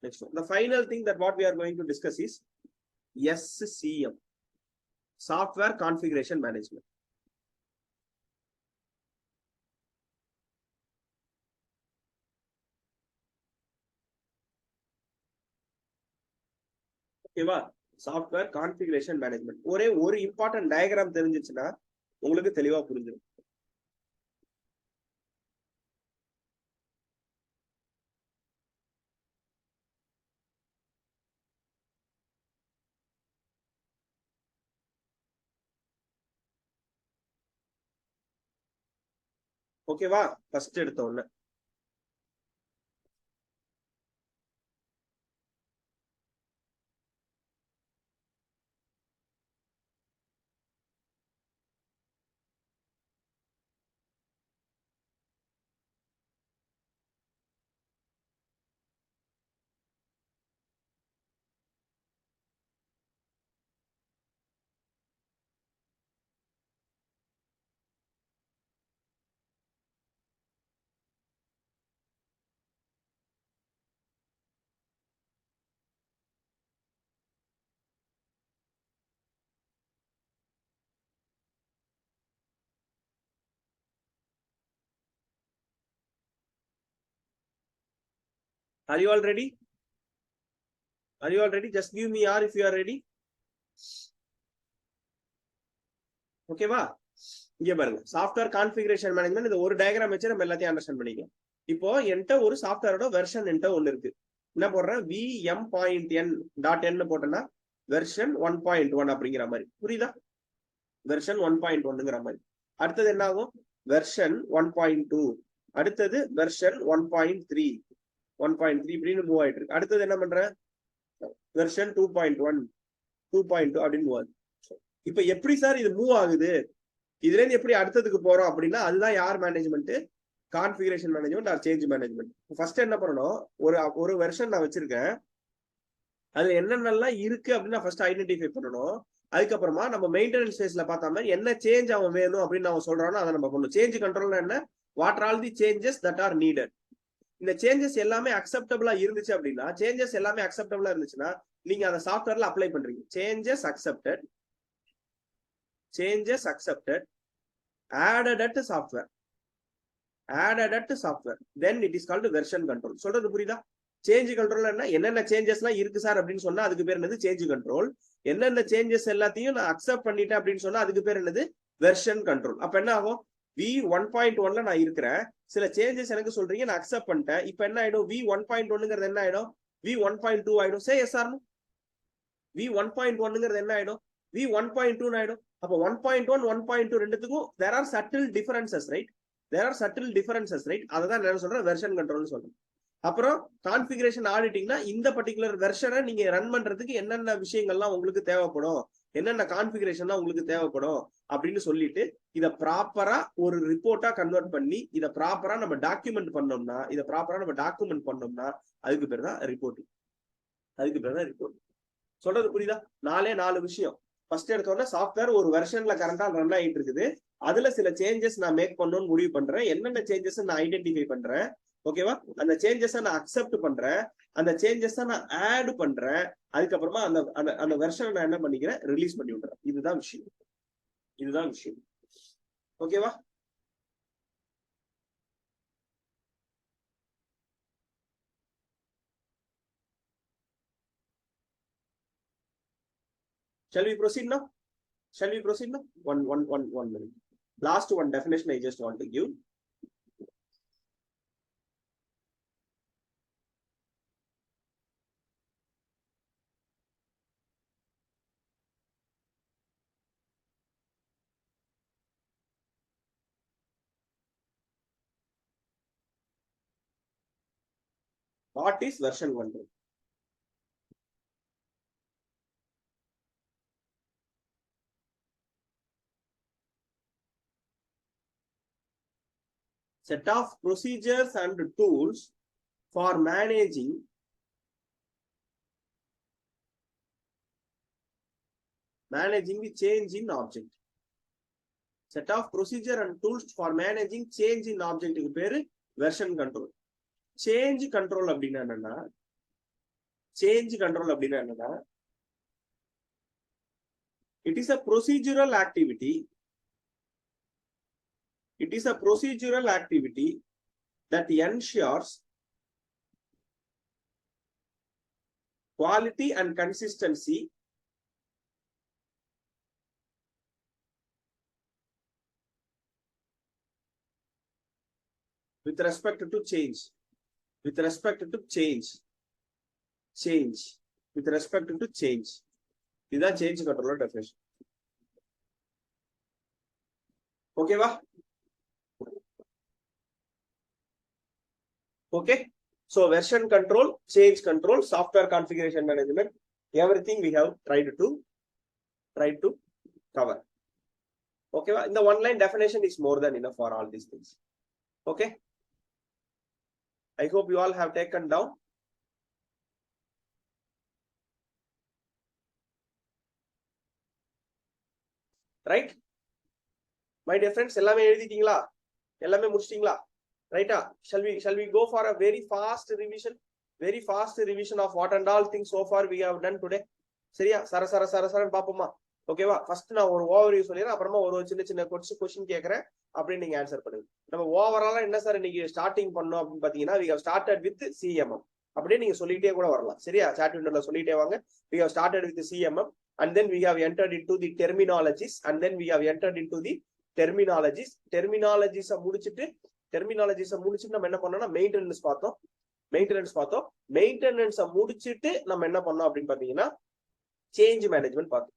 Next one. The final thing that what we are going to discuss is SCM, Software Configuration Management. ஓகேவா? Software configuration management. ஒரே ஒரு important diagram தெரிஞ்சிச்சுன்னா உங்களுக்கு தெளிவா புரிஞ்சிடும். ஓகேவா? ஃபர்ஸ்ட் எடுத்த உடனே Are you all ready? Are you all ready? Just give me R if you are ready. ஓகேவா? இங்க பாருங்க, சாஃப்ட்வேர் கான்ஃபிகரேஷன் மேனேஜ்மெண்ட். இந்த ஒரு டயக்ராம் வச்சு நம்ம எல்லாத்தையும் அண்டர்ஸ்டாண்ட் பண்ணிக்கலாம். இப்போ என்கிட்ட ஒரு சாஃப்ட்வேரோட வெர்ஷன் என்கிட்ட ஒன்னு இருக்கு. என்ன போடுறேன்? vm.n போட்டேன்னா வெர்ஷன் 1.1 அப்படிங்கிற மாதிரி. புரியுதா? வெர்ஷன் 1.1ங்கிற மாதிரி. அடுத்தது என்ன ஆகும்? வெர்ஷன் 1.2, அடுத்தது வெர்ஷன் 1.3, 1.3 இப்படின்னு மூவ் ஆயிட்டு இருக்கு. அடுத்தது என்ன பண்றேன்? வெர்ஷன் 2.1, 2.2 அப்படின்னு மூவ் ஆகுது. இப்ப எப்படி சார் இது மூவ் ஆகுது? இதுல இருந்து எப்படி அடுத்ததுக்கு போறோம் அப்படின்னா அதுதான் யார் management? Configuration management R change management. First என்ன பண்ணணும்? ஒரு வெர்ஷன் நான் வச்சிருக்கேன், அதுல என்னென்னலாம் இருக்கு அப்படின்னு நான் ஃபர்ஸ்ட் ஐடென்டிஃபை பண்ணணும். அதுக்கப்புறமா நம்ம மெயின்டெனன்ஸ் ஃபேஸ்ல பார்த்த மாதிரி என்ன சேஞ்ச் அவன் வேணும் அப்படின்னு அவன் சொல்றானோ அதை நம்ம பண்ணணும். சேஞ்ச் கண்ட்ரோல்னா என்ன? What are the changes that R needed. இந்த சேஞ்சஸ் எல்லாமே அக்செப்டபிளா இருந்துச்சு அப்படின்னா, சேஞ்சஸ் எல்லாமே அக்செப்டபிளா இருந்துச்சுன்னா நீங்க அந்த சாஃப்ட்வேர்ல அப்ளை பண்றீங்க. Changes accepted, changes accepted, added at software, added at software, then it is called version control. சொல்றது புரியுதா? சேஞ்ச் கண்ட்ரோல் என்னென்ன சேஞ்சஸ் எல்லாம் இருக்கு சார் அப்படின்னு சொன்னா அதுக்கு பேர் என்னது? Change control. என்னென்ன சேஞ்சஸ் எல்லாத்தையும் நான் அக்செப்ட் பண்ணிட்டேன் அப்படின்னு சொன்னா அதுக்கு பேர் என்னது? Version control. அப்ப என்ன ஆகும்? v1.1ல நான் இருக்கிறேன், சில சேஞ்சஸ் எனக்கு சொல்றீங்க, நான் அக்செப்ட் பண்ணிட்டேன். இப்ப என்ன ஆயிடும்? v1.1ங்கிறது என்ன ஆயிடும்? v1.2 ஆயிடும். Say yes or no? v1.1ங்கிறது என்ன ஆயிடும்? v1.2 ஆயிடும். அப்போ 1.1 1.2 ரெண்டுத்துக்கும் there are subtle differences, right? there are subtle differences, right? அததான் நான் சொல்றேன் வெர்ஷன் கண்ட்ரோல்னு சொல்றேன். அப்புறம் கான்ஃபிகரேஷன் ஆடிட்டிங்னா இந்த பர்டிகுலர் வெர்ஷனை நீங்க ரன் பண்றதுக்கு என்னென்ன விஷயங்கள்லாம் உங்களுக்கு தேவைப்படும், என்னென்ன கான்ஃபிகரேஷன்லாம் உங்களுக்கு தேவைப்படும் அப்படின்னு சொல்லிட்டு இதை ப்ராப்பரா ஒரு ரிப்போர்ட்டா கன்வெர்ட் பண்ணி இதை ப்ராப்பரா நம்ம டாக்குமெண்ட் பண்ணோம்னா அதுக்கு பேர் தான் ரிப்போர்ட்டிங். அதுக்கு பேர் தான் ரிப்போர்ட். சொல்றது புரியுதா? 4 விஷயம். ஃபர்ஸ்ட் எடுத்தோன்னா சாஃப்ட்வேர் ஒரு வெர்ஷன்ல கரண்டா ரன் ஆகிட்டு இருக்குது, அதுல சில சேஞ்சஸ் நான் மேக் பண்ணணும்னு முடிவு பண்றேன். என்னென்ன சேஞ்சஸ் நான் ஐடென்டிஃபை பண்றேன், ஓகேவா? அந்த சேஞ்சஸை நான் அக்செப்ட் பண்றேன், அந்த சேஞ்சஸை நான் ஆட் பண்றேன். அதுக்கப்புறமா அந்த அந்த வெர்ஷனை நான் என்ன பண்ணிக்கிறேன்? ரிலீஸ் பண்ணி விடுறேன். இதுதான் விஷயம். இதுதான் விஷயம். ஓகேவா? Shall we proceed now? Shall we proceed now? One minute. Last one definition I just want to give. What is version control? Set of procedures and tools for managing the change in object. Set of procedure and tools for managing change in object பேரு version control. Change control அப்படின்னா என்னன்னா, change control அப்படின்னா என்னன்னா, it is a procedural activity. It is a procedural activity that ensures quality and consistency with respect to change. With respect to change. Change. With respect to change. This is change control definition. Okay, va? Okay. So version control, change control, software configuration management, everything we have tried to cover. Okay, va? In the one line definition is more than enough for all these things. Okay. I hope you all have taken down. Right? My dear friends, எல்லாமே எழுதிட்டீங்களா? எல்லாமே முடிச்சிட்டீங்களா? Right? Shall we go for a very fast revision of what and all things so far we have done today? சரியா? சர பாப்போமா? ஓகேவா? First நான் ஒரு overview சொல்லிடுறேன், அப்புறமா ஒரு சின்ன கொஸ்டின் கேட்கறேன், அப்படியே நீங்க ஆன்சர் பண்ணுங்க. நம்ம ஓவராலா என்ன சார் இன்னைக்கு ஸ்டார்டிங் பண்ணோம் அப்படின்னு பாத்தீங்கன்னா, we have started with CMM. அப்படியே நீங்க சொல்லிட்டே கூட வரலாம். சரியா? சாட் விண்டோல சொல்லிட்டே வாங்க. We have started with CMM and then we have entered into the terminologies and then we have entered into the terminologies. Terminologies முடிச்சிட்டு நம்ம என்ன பண்ணோம்னா மெயின்டெனன்ஸ் பார்த்தோம். மெயின்டெனன்ஸ் முடிச்சிட்டு நம்ம என்ன பண்ணோம் அப்படின்னு பாத்தீங்கன்னா சேஞ்ச் மேனேஜ்மெண்ட் பார்த்தோம்.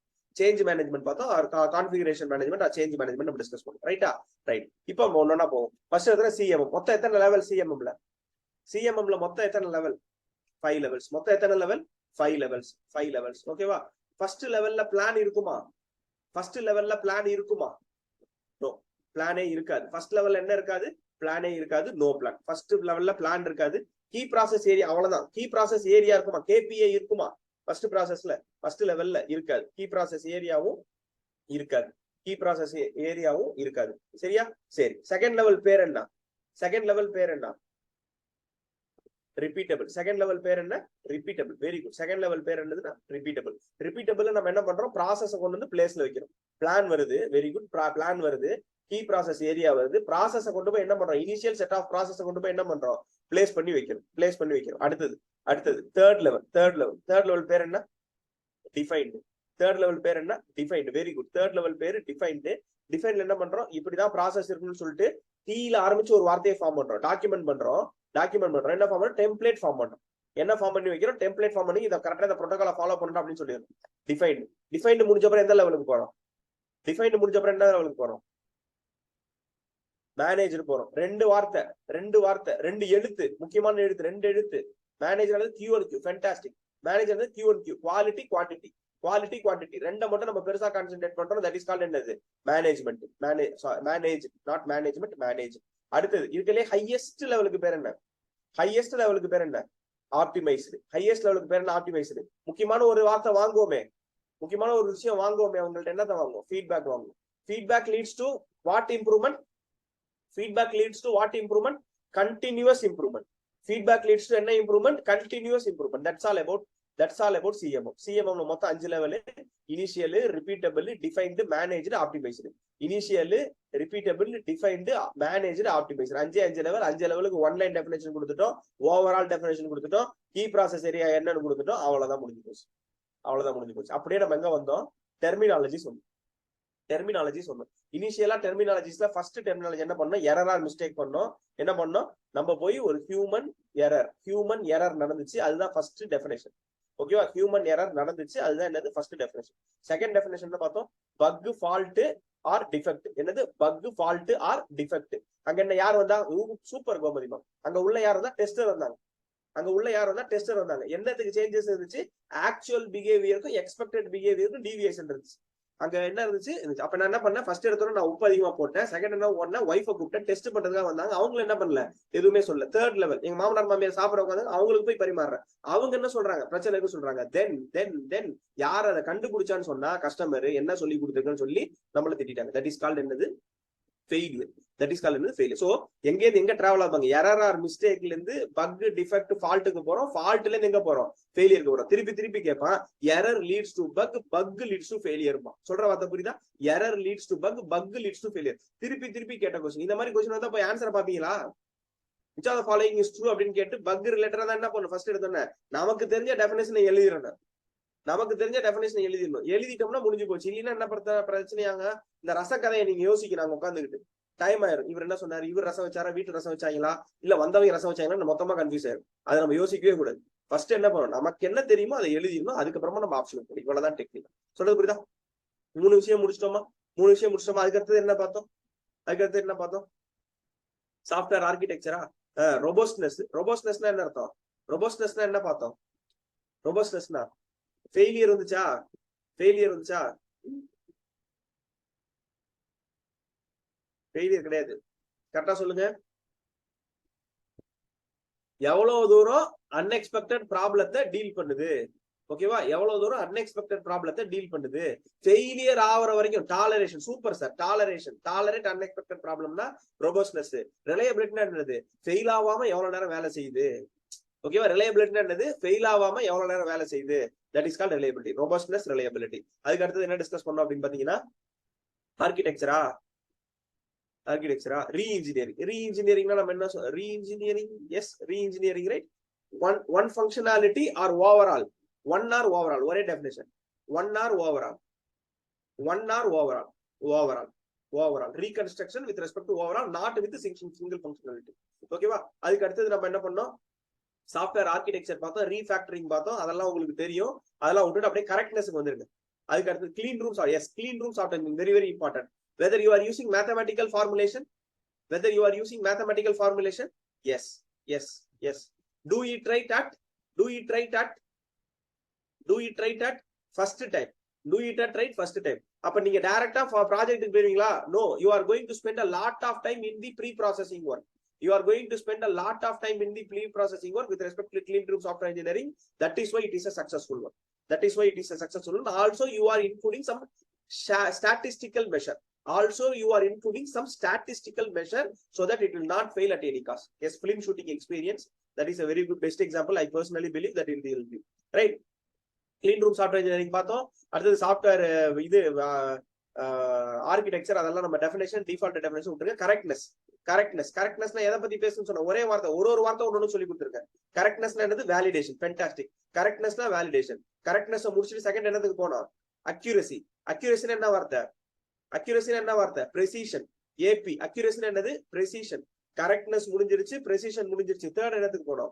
கான்ஃபிகரேஷன் மேனேஜ்மெண்ட், சேஞ்ச் மேனேஜ்மெண்ட் நம்ம டிஸ்கஸ் பண்ணோம். ரைட்டா? ரைட். இப்போ ஒன்னொன்னா போவோம். ஃபர்ஸ்ட் எடுத்தா சிஎம்எம். மொத்தம் எத்தனை லெவல் சிஎம்எம்ல மொத்தம் எத்தனை லெவல்? 5 லெவல்ஸ். மொத்தம் எத்தனை லெவல்? 5 லெவல்ஸ். ஓகேவா? ஃபர்ஸ்ட் லெவல்ல பிளான் இருக்குமா? நோ, பிளானே இருக்காது. ஃபர்ஸ்ட் லெவல்ல என்ன இருக்காது? பிளானே இருக்காது. No plan. ஃபர்ஸ்ட் லெவல்ல பிளான் இருக்காது. கீ ப்ராசஸ் ஏரியா, அவ்வளவுதான். கீ ப்ராசஸ் ஏரியா இருக்குமா? கேபிஏ இருக்குமா? ஃபர்ஸ்ட் லெவல்ல இருக்காது. கீ ப்ராசஸ் ஏரியாவும் இருக்காது. சரியா? சரி. செகண்ட் லெவல் பேர் என்ன? ரிப்பீட்டபிள். செகண்ட் லெவல் பேர் என்ன? Repeatable. Very good. Second level பேர் என்னதுன்னா ரிப்பீட்டபிள். நம்ம என்ன பண்றோம்? ப்ராசஸ் கொண்டு வந்து பிளேஸ்ல வைக்கிறோம். பிளான் வருது. Very good. பிளான் வருது. கீ ப்ராசஸ் ஏரியா வருது. ப்ராசஸ் கொண்டு போய் என்ன பண்றோம்? இனிஷியல் செட் ஆஃப் ப்ராசஸ் கொண்டு போய் என்ன பண்றோம்? பிளேஸ் பண்ணி வைக்கிறோம். அடுத்தது தேர்ட் லெவல் பேர் என்ன? டிஃபைன்டு. தேர்ட் லெவல் பேர் என்ன? Defined. Very good. Third level பேர் டிஃபைன்டு. டிஃபைன்ல என்ன பண்றோம்? இப்படிதான் ப்ராசஸ் இருக்குன்னு சொல்லிட்டு டீல ஆரம்பிச்சு ஒரு வார்த்தையை ஃபார்ம் பண்றோம். டாக்குமெண்ட் பண்றோம். என்ன ஃபார்ம் பண்றோம்? டெம்ப்ளேட் ஃபார்ம் பண்றோம். என்ன ஃபார்ம் பண்ணி வைக்கிறோம்? டெம்ப்ளேட் ஃபார்ம் பண்ணி இதை கரெக்டா இந்த புரோட்டோகாலை ஃபாலோ பண்றோம் அப்படின்னு சொல்லிடுறோம். டிஃபைன்டு முடிஞ்ச அப்புறம் எந்த லெவலுக்கு போறோம்? மேனேஜர் போறோம். ரெண்டு எழுத்து, முக்கியமான எழுத்து, 2 எழுத்து. Manager Q1Q. Fantastic. Manager Q1Q. Quality quantity ரெண்டை மட்டும் நம்ம பெருசா கான்சென்ட்ரேட் பண்றோம். தட் இஸ் கால்ட் என்னது? மேனேஜ்மெண்ட். மேனேஜ். அடுத்தது இதுலயே ஹையஸ்ட் லெவலுக்கு பேர் என்ன? ஆப்டிமைஸ்டு. முக்கியமான ஒரு வார்த்தை வாங்குவோமே, முக்கியமான ஒரு விஷயம் வாங்குவோமே, அவங்கள்ட்ட என்னத்தை வாங்குவோம்? ஃபீட்பேக் வாங்குவோம். Feedback leads to what improvement? Continuous improvement. Feedback leads to என்ன improvement? Continuous improvement. That's all about CMM. CMM மொத்தம் 5 level. Initial, repeatable, defined, managed, optimised. Initial, repeatable, defined, managed, optimised. 5 level. 5 லெவலுக்கு one line definition கொடுத்துட்டோம். Overall definition கொடுத்துட்டோம். Key process area என்னன்னு கொடுத்துட்டோம். அவ்வளவுதான் முடிஞ்சு போச்சு. அப்படியே நம்ம எங்க வந்தோம்? டெர்மினாலஜி சொன்னோம். இனிஷியலா டெர்மினாலஜிஸ்ல ஃபர்ஸ்ட் டெர்மினாலஜி என்ன பண்ணோம்? எரர் ஆர் மிஸ்டேக் பண்ணோம். என்ன பண்ணோம்? நம்ம போய் ஒரு ஹியூமன் எரர் நடந்துச்சு. அதுதான் ஃபர்ஸ்ட் டெஃபினேஷன். ஓகேவா? ஹியூமன் எரர் நடந்துச்சு. அதுதான் என்னது? First definition. செகண்ட் டெஃபினேஷன் பார்த்தோம். Bug, fault or defect. என்னது? Bug, fault or defect. அங்க என்ன யார் வந்தா? சூப்பர் கோமதிமா. அங்க உள்ள யார் வந்தா? டெஸ்டர் வந்தாங்க. என்னத்துக்கு சேஞ்சஸ் இருந்துச்சு? ஆக்சுவல் பிஹேவியருக்கும் எக்ஸ்பெக்டட் பிஹேவியருக்கும் டீவியேஷன் இருந்துச்சு. அங்க என்ன இருந்துச்சு? அப்ப நான் என்ன பண்ணேன்? ஃபர்ஸ்ட் எடுத்தோட நான் உப்பு அதிகமா போட்டேன். செகண்ட் என்ன பண்ணேன்? ஒய்ஃபை கூப்பிட்டேன். டெஸ்ட் பண்றதுக்காக வந்தாங்க. அவங்க என்ன பண்ணல? எதுவுமே சொல்ல. தேர்ட் லெவல் எங்க மாமனார் மாமியார் சாப்பிட உட்காந்து அவங்களுக்கு போய் பரிமாறுறேன். அவங்க என்ன சொல்றாங்க? பிரச்சனை இருக்கு சொல்றாங்க. தென் யார் அதை கண்டுபிடிச்சான்னு சொன்னா கஸ்டமர் என்ன சொல்லி கொடுத்துருக்கன்னு சொல்லி நம்மள திட்டாங்க. தட் இஸ் கால்ட் என்னது? Failure. That is called failure. So எங்கேருந்து எங்க டிராவல் ஆகுவாங்க, எரர் ஆர் மிஸ்டேக்ல இருந்து பக் டிஃபெக்ட் ஃபால்ட்டுக்கு போறோம், ஃபால்ட்ல இருந்து எங்க போறோம், ஃபெயிலியருக்கு போறோம். திருப்பி திருப்பி கேட்பான், error leads to bug, bug leads to failure. சொல்ற வார்த்தை புரியுதா? Error leads to bug, bug leads to failure. திருப்பி திருப்பி கேட்ட கொஸ்டின். இந்த மாதிரி கொஸ்டின் வந்தா போய் ஆன்சர் பாத்தீங்களா? which of the following is true அப்படின்னு கேட்டு பக் ரிலேட்டடா தான் என்ன பண்ணும், ஃபர்ஸ்ட் எடுத்தோன்னே நமக்கு தெரிஞ்ச டெஃபினேஷனை எழுதிடணும். நமக்கு தெரிஞ்ச டெஃபினேஷன் எழுதிடணும். எழுதிட்டோம்னா முடிஞ்சு போச்சு. இல்லைன்னா என்ன பிரச்சனையாங்க, இந்த ரசக்கதையை நீங்க யோசிக்கிறாங்க உட்காந்துக்கிட்டு டைம் ஆயிரும். இவர் என்ன சொன்னாரு, இவர் ரசம் வச்சாரா, வீட்டுல ரசம் வச்சாங்களா, இல்ல வந்தவங்க ரசம் வச்சாங்களா, மொத்தமா கன்ஃபியூஸ் ஆயிரும். அதை நம்ம யோசிக்கவே கூடாது. ஃபர்ஸ்ட் என்ன பண்ணணும், நமக்கு என்ன தெரியுமோ அதை எழுதிடணும். அதுக்கப்புறமா நம்ம ஆப்ஷன் போடும். இவ்வளவுதான் டெக்னிக். சொல்றது புரியுதா? 3 விஷயம் முடிச்சிட்டோமா? 3 விஷயம் முடிச்சிட்டோமா? அதுக்கடுத்தது என்ன பார்த்தோம்? அதுக்கடுத்து என்ன பார்த்தோம்? சாஃப்ட்வேர் ஆர்கிடெக்சரா, ரொபோஸ்ட்னஸ். ரொபோஸ்ட்னஸ்னா என்ன அர்த்தம்? ரொபோஸ்ட்னஸ்னா என்ன பார்த்தோம்? ரொபோஸ்ட்னஸ்னா ஃபெயிலியர் வந்துச்சா? ஃபெயிலியர் வந்துச்சா? ஃபெயிலியர் கிடையாது. கரெக்டா சொல்லுங்க. எவ்வளவு தூரம் அன்எக்ஸ்பெக்டட் ப்ராப்ளத்தை டீல் பண்ணுது. ஓகேவா? எவ்வளவு தூரம் அன்எக்ஸ்பெக்டட் ப்ராப்ளத்தை டீல் பண்ணுது. ஃபெயிலியர் ஆகிற வரைக்கும் toleration. Super sir. Toleration, tolerate unexpected ப்ராப்ளம்னா ரொபோஸ்ட்னஸ். ரிலையபிலிட்டினா என்னது, ஃபெயில் ஆகாம எவ்வளவு நேரம் வேலை செய்யுது. ஓகேவா? ரிலையபிலிட்டி என்னது, ஃபெயில் ஆகாம எவ்வளவு நேரம் வேலை செய்யுது. That is called reliability. Robustness, reliability. அதுக்கு அடுத்தது என்ன டிஸ்கஸ் பண்ணோம் அப்படின்னு பாத்தீங்கன்னா, ஆர்கிடெக்சரா, ஆர்கிடெக்சரா, ரீஇன்ஜினியரிங். ரீஇன்ஜினியரிங்னா நம்ம என்ன சொல்றோம், reengineering. Yes, reengineering, right. One functionality or overall. One or overall, ஒரே definition. One or overall, one or overall, overall, overall. Reconstruction with respect to overall, not with single functionality. ஓகேவா? அதுக்கு அடுத்தது நம்ம என்ன பண்ணோம், சாஃப்ட்வேர் ஆர்கிடெக்சர் பார்த்தோம், ரீஃபேக்டரிங் பார்த்தோம். அதெல்லாம் உங்களுக்கு தெரியும். அதெல்லாம் விட்டுட்டு அப்படியே கரெக்ட்னஸ்க்கு வந்துருங்க. அதுக்கு அடுத்து clean rooms. Yes, clean room software very very important. Whether you are using mathematical formulation, whether you are using mathematical formulation. Yes, yes, yes. Do it right at, do it right at, do it right at first time. Do it at right first time. அப்ப நீங்க டைரக்டா ப்ராஜெக்ட்டுக்கு போயிருவீங்களா? No, you are going to spend a lot of time in the pre-processing work. You are going to spend a lot of time in the pre-processing work with respect to clean room software engineering. That is why it is a successful one. That is why it is a successful one. Also, you are including some statistical measure. Also, you are including some statistical measure so that it will not fail at any cost. Yes, film shooting experience. That is a very good best example. I personally believe that it will be right. Clean room software engineering பார்த்தோம். அடுத்தது software இது architecture. அதெல்லாம் நம்ம definition, default definition விட்டுருங்க. Correctness, correctness. கரெக்ட்னஸ்னா எதை பத்தி பேசணும்னு சொன்ன ஒரே வார்த்தை, ஒரு வார்த்தை ஒன்னு சொல்லி கொடுத்துருக்கேன். கரெக்ட்னஸ்னா என்னது, வேலிடேஷன். ஃபென்டாஸ்டிக். கரெக்ட்னஸ்னா வேலிடேஷன். கரெக்ட்னஸ் முடிச்சுட்டு செகண்ட் என்னதுக்கு போனோம், அக்யூரசி. அக்யூரசினா என்ன வார்த்தை, அக்யூரசினா என்ன வார்த்தை, பிரெசிஷன். ஏபி. அக்யூரசினா என்னது, பிரெசிஷன். கரெக்ட்னஸ் முடிஞ்சிருச்சு, பிரெசிஷன் முடிஞ்சிருச்சு. தேர்ட் என்னத்துக்கு போனோம்,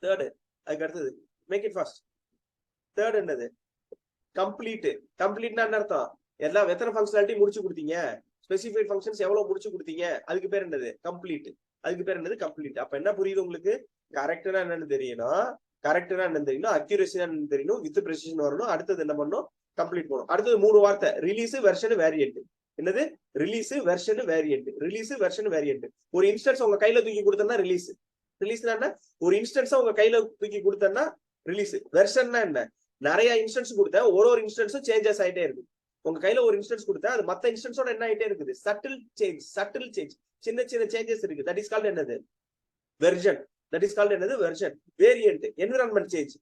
தேர்ட். அதுக்கு அடுத்தது மேக் இட் ஃபாஸ்ட். தேர்ட் என்னது, கம்ப்ளீட். கம்ப்ளீட்னா என்ன அர்த்தம், எல்லாம் எத்தனை ஃபங்க்ஷனாலிட்டி முடிச்சு கொடுத்தீங்க, ஸ்பெசிஃபைட் ஃபங்க்ஷன்ஸ் எவ்வளவு முடிச்சு கொடுத்தீங்க, அதுக்கு பேர் என்னது, கம்ப்ளீட். அதுக்கு பேர் என்னது, கம்ப்ளீட். அப்ப என்ன புரியுது உங்களுக்கு, கரெக்ட்னா என்னன்னு தெரியணும், கரெக்ட்னா என்னன்னு தெரியணும், அக்யூரேசினா என்னன்னு தெரியணும், வித் பிரெசிஷன் வரணும். அடுத்தது என்ன பண்ணணும், கம்ப்ளீட் பண்ணணும். அடுத்தது 3 வார்த்தை, ரிலீஸ், வெர்ஷன், வேரியன்ட். என்னது, release, version, variant. Release, version, variant. ஒரு இன்ஸ்டன்ஸ் உங்க கையில தூக்கி கொடுத்தா ரிலீஸ். ரிலீஸ்னா என்ன, ஒரு இன்ஸ்டன்ஸா உங்க கையில தூக்கி கொடுத்தா ரிலீஸ். வெர்ஷன்னா என்ன, நிறைய இன்ஸ்டன்ஸ் கொடுத்தா ஒரு இன்ஸ்டன்ஸும் சேஞ்சஸ் ஆயிட்டே இருக்கு. உங்க கையில ஒரு இன்ஸ்டன்ஸ் கொடுத்தா அது மத்த இன்ஸ்டன்ஸோட என்ன ஆயிட்டே இருக்குது, சட்டில் சேஞ்ச். சட்டில் சேஞ்ச், சின்ன சின்ன சேஞ்சஸ் இருக்கு. தட் இஸ் கால்ட் என்னது, வெர்ஷன். தட் இஸ் கால்ட் என்னது, version. Variant, environment change.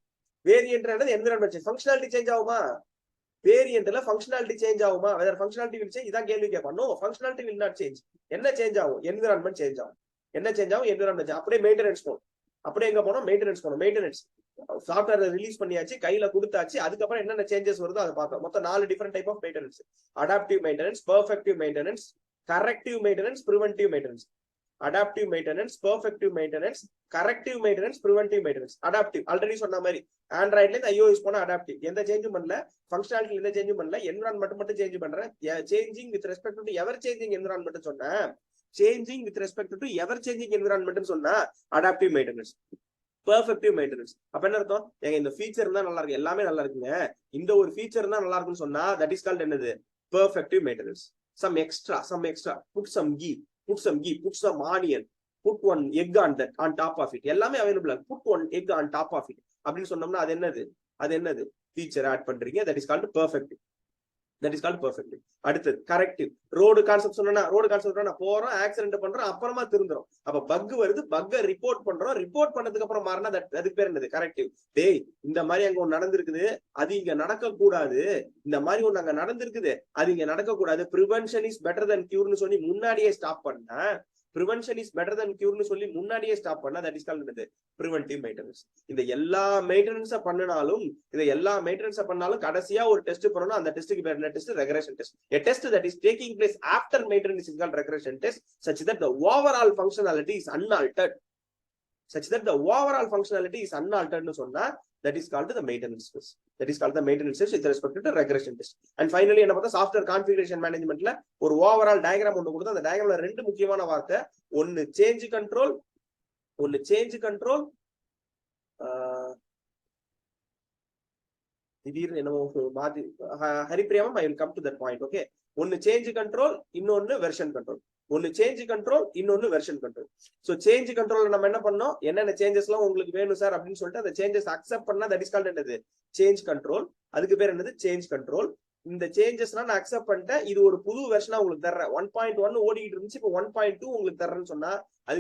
Variant என்னது, என்விரான்மெண்ட் சேஞ்ச். ஃபங்க்ஷனாலிட்டி சேஞ்ச் ஆகுமா, வேரியன்ட்ல ஃபங்க்ஷனாலிட்டி சேஞ்ச் ஆகுமா, வெதர் ஃபங்க்ஷனாலிட்டி வில் சேஞ்ச். இதான் கேள்வி கேட்பான். No, functionality will not change. என்ன சேஞ்ச் ஆகும், என்விரான்மெண்ட் சேஞ்ச் ஆகும். என்ன சேஞ்ச் ஆகும், என்விரான்மெண்ட். அப்படியே மெயின்டெனன்ஸ் போகும். அப்படியே எங்க போனோம், மெயின்டெனன்ஸ் போனோம். மெயின்டெனன்ஸ் சாஃப்ட்வேர் ரிலீஸ் பண்ணியாச்சு, கையில கொடுத்தாச்சு. அதுக்கப்புறம் என்னென்ன சேஞ்சஸ் வருதோ அதை பார்த்தோம். மொத்தம் 4 different type of maintenance. Adaptive maintenance, perfective maintenance, corrective maintenance, preventive maintenance. Adaptive maintenance, perfective maintenance, corrective maintenance, preventive maintenance. Adaptive already சொன்ன மாதிரி ஆண்ட்ராய்ட்ல இருந்து iOS போன அடாப்டிவ். எந்த சேஞ்சும் பண்ணல, ஃபங்க்ஷனாலிட்டி எந்த சேஞ்சும் பண்ணல, என்விரான்மெண்ட் மட்டும் சேஞ்ச் பண்றேன். Changing with respect to ever changing environment சொன்னா, changing with respect to ever changing environment சொன்னா அடாப்டிவ் மெயின்டெனன்ஸ். Perfective maintenance. அப்ப என்ன அர்த்தம், எங்க இந்த ஃபீச்சர் தான் நல்லா இருக்கு, எல்லாமே நல்லா இருக்குங்க, இந்த ஒரு ஃபீச்சர் தான் நல்லா இருக்குன்னு சொன்னா தட் இஸ் கால்ட் என்னது, பெர்ஃபெக்டிவ் maintenance. some extra, put some ghee, put some onion, put one egg on top of it. எல்லாமே available. put one egg on top of it அப்படின்னு சொன்னோம்னா அது என்னது, ஃபீச்சர் ஆட் பண்றீங்க. That is called perfective. That is called perfect. அடுத்தது corrective. Road concept சொன்னா போறோம், accident பண்றோம், அப்புறமா திருந்துறோம். அப்ப பக் வருது, பக்க ரிப்போர்ட் பண்றோம், ரிப்போர்ட் பண்ணதுக்கு அப்புறம் மாறினா அதுக்கு பேர் என்னது? கரெக்டிவ். டேய், இந்த மாதிரி அங்க ஒண்ணு நடந்திருக்குது, அது இங்க நடக்க கூடாது, இந்த மாதிரி ஒண்ணு அங்க நடந்திருக்குது, அது இங்க நடக்க கூடாது, ப்ரிவென்ஷன் இஸ் பெட்டர் தென் கியூர்னு சொல்லி முன்னாடியே ஸ்டாப் பண்ண, ப்ரிவென்ஷன் இஸ் பெட்டர் தென் கியூர்னு சொல்லி முன்னாடியே ஸ்டாப் பண்ணா தட் இஸ் கால்ட் என்னது? Preventive maintenance. இந்த எல்லா மெயின்டெனன்ஸ பண்ணனாலும் கடைசியா ஒரு டெஸ்ட் பண்ணனும். அந்த டெஸ்ட்க்கு பேர் என்ன test? Regression test. A test that is taking place after maintenance is called regression test, such that the overall functionality is unaltered. னு சொன்னா that is called the maintenance test. With respect to regression test. And finally என்ன பார்த்தா software configuration மேனேஜ்மென்ட்ல ஒரு overall diagram ஒன்னு கொடுத்தா, அந்த டயகிராம்ல ரெண்டு முக்கியமான வார்த்தை, ஒன்னு சேஞ்ச் கண்ட்ரோல், திடீர்னு என்னமோ மாத்தி ஹரிப்பிரியாமம், I will come to that point. Okay, ஒன்னு சேஞ்ச் கண்ட்ரோல், இன்னொன்னு வெர்ஷன் கண்ட்ரோல். ஒன்னு சேஞ்ச் கண்ட்ரோல், இன்னொன்னு வெர்ஷன் கண்ட்ரோல். சோ சேஞ்ச் கண்ட்ரோல்ல நம்ம என்ன பண்ணோம், என்னென்ன சேஞ்சஸ் எல்லாம் உங்களுக்கு வேணும் சார் அப்படின்னு சொல்லிட்டு அந்த சேஞ்சஸ் அக்செப்ட் பண்ணா தட் இஸ் கால்ட் என்னது? Change control. அதுக்கு பேர் என்னது? Change control. இந்த சேஞ்சஸ் நான் அக்செப்ட் பண்ணிட்டேன், இது ஒரு புது வெர்ஷனா உங்களுக்கு தர்றேன். 1.1 ஓடிக்கிட்டு இருந்துச்சு, இப்போ 1.2 உங்களுக்கு தர்றேன்னு சொன்னா